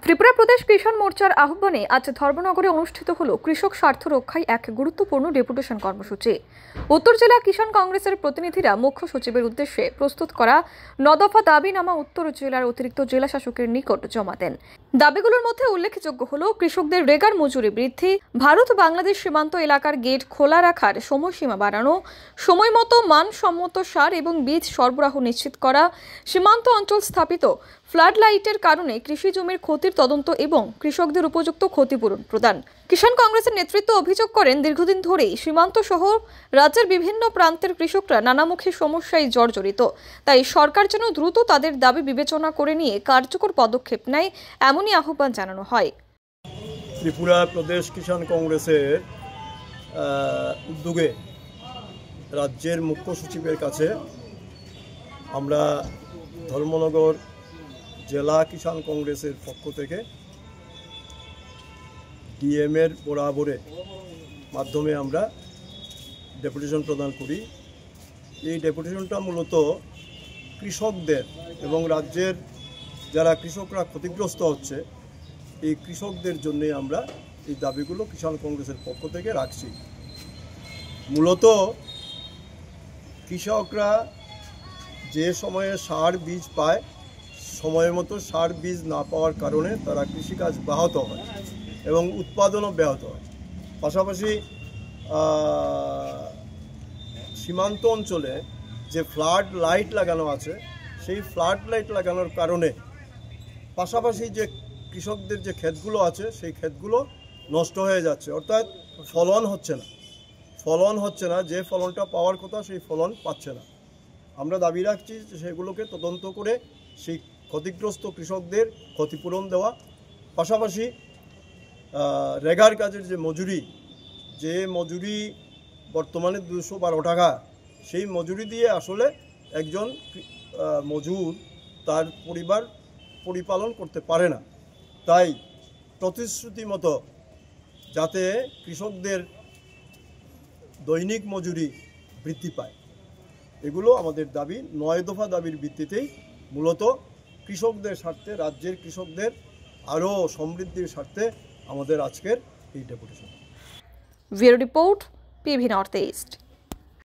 ত্রিপুরা প্রদেশ কিষাণ মোর্চার আহ্বানে আজ ধর্মনগরে অনুষ্ঠিত হল কৃষক স্বার্থ রক্ষায় এক গুরুত্বপূর্ণ ডেপুটেশন কর্মসূচি। উত্তর জেলা কিষাণ কংগ্রেসের প্রতিনিধিরা মুখ্য সচিবের উদ্দেশ্যে প্রস্তুত করা 9 দফা দাবিনামা উত্তর জেলার অতিরিক্ত জেলা শাসকের নিকট জমা দেন। দাবিগুলোর মধ্যে উল্লেখযোগ্য হল কৃষকদের রেগার মজুরি বৃদ্ধি, ভারত বাংলাদেশ সীমান্ত এলাকার গেট খোলা রাখার সময়সীমা বাড়ানো, সময়মতো মানসম্মত সার এবং বীজ সরবরাহ নিশ্চিত করা, সীমান্ত অঞ্চল স্থাপিত ফ্লাড লাইটের কারণে কৃষি জমির ক্ষতির তদন্ত এবং কৃষকদের উপযুক্ত ক্ষতিপূরণ প্রদান। কিষাণ কংগ্রেসের নেতৃত্ব অভিযোগ করেন, দীর্ঘদিন ধরেই সীমান্ত সহ রাজ্যের বিভিন্ন প্রান্তের কৃষকরা নানামুখী সমস্যায় জর্জরিত। তাই সরকার যেন দ্রুত তাদের দাবি বিবেচনা করে নিয়ে কার্যকর পদক্ষেপ নেয়, এমনই আহ্বান জানানো হয়। ত্রিপুরা প্রদেশ কিষাণ কংগ্রেসের উদ্যোগে রাজ্যের মুখ্য সচিবের কাছে আমরা ধর্মনগর জেলা কিষাণ কংগ্রেসের পক্ষ থেকে ডিএমের বরাবরের মাধ্যমে আমরা ডেপুটেশন প্রদান করি। এই ডেপুটেশনটা মূলত কৃষকদের এবং রাজ্যের যারা কৃষকরা ক্ষতিগ্রস্ত হচ্ছে এই কৃষকদের জন্যে আমরা এই দাবিগুলো কিষাণ কংগ্রেসের পক্ষ থেকে রাখছি। মূলত কৃষকরা যে সময়ে সার বীজ পায়, সময় মতো সার বীজ না পাওয়ার কারণে তারা কৃষিকাজ ব্যাহত হয় এবং উৎপাদনও ব্যাহত হয়। পাশাপাশি সীমান্ত অঞ্চলে যে ফ্লাড লাইট লাগানো আছে সেই ফ্লাড লাইট লাগানোর কারণে পাশাপাশি যে কৃষকদের যে ক্ষেতগুলো আছে সেই ক্ষেতগুলো নষ্ট হয়ে যাচ্ছে, অর্থাৎ ফলন হচ্ছে না, যে ফলনটা পাওয়ার কথা সেই ফলন পাচ্ছে না। আমরা দাবি রাখছি যে সেগুলোকে তদন্ত করে সেই ক্ষতিগ্রস্ত কৃষকদের ক্ষতিপূরণ দেওয়া, পাশাপাশি রেগার কাজের যে মজুরি বর্তমানে 212 টাকা, সেই মজুরি দিয়ে আসলে একজন মজুর তার পরিবার পরিপালন করতে পারে না। তাই প্রতিশ্রুতি মতো যাতে কৃষকদের দৈনিক মজুরি বৃদ্ধি পায়, এগুলো আমাদের দাবি। 9 দফা দাবির ভিত্তিতেই মূলত কৃষকদের স্বার্থে, রাজ্যের কৃষকদের আরও সমৃদ্ধির স্বার্থে আমাদের আজকের এই deputation. Bureau report, PV north east.